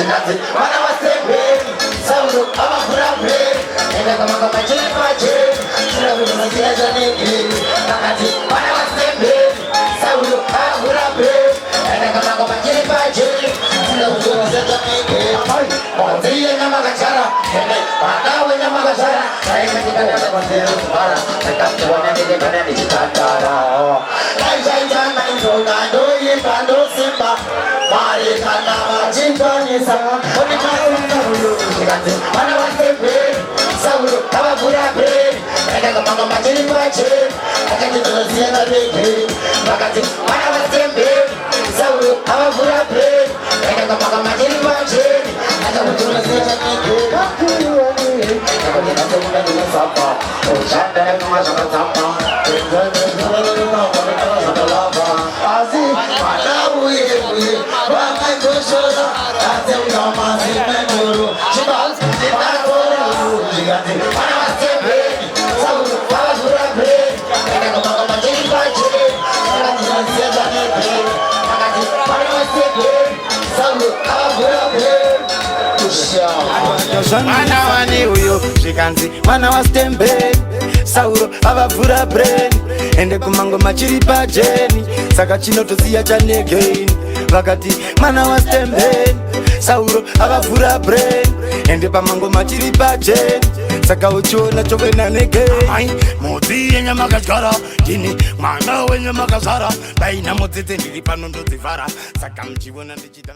zvikadzi vana vasemberi sauro avavhura mberi enda kamanga machiri pacheri chirakuzomaziya chanenge vakati vana vasemberi sauro avavhura mberi enda kamanga machiri pacheri chirakuzomaziya chanenge monziye nyamakachara vana wenyamakachara aikatikanaaakonzerozvara akatiwananekekana nechikatara aichaitanga inzoga ndoimba ndosimba mari kana vachikwanisa onikaaauzvikadzi vana vasemberi sauro avavhura mberi akakamanga machiri pacheri akatidzoziya regeri vakati vana vasemberi sauro avavhura mberi akakamanga machiri pacheri akatidzoziya regeri Mwana wani uyo zvikanzi mwana wasitemberi sauro avavhura breni ende kumango machiri pajeni saka chinotoziya chanegeni vakati mwana wasitemberi sauro avavhura breni ende pamango machiri pajeni saka uchiona chovena negeni mudzi yenyamakadyara ndini mwana wenyamakazara daina mudzidze ndiri pano ndodzivhara saka muchiona ndichita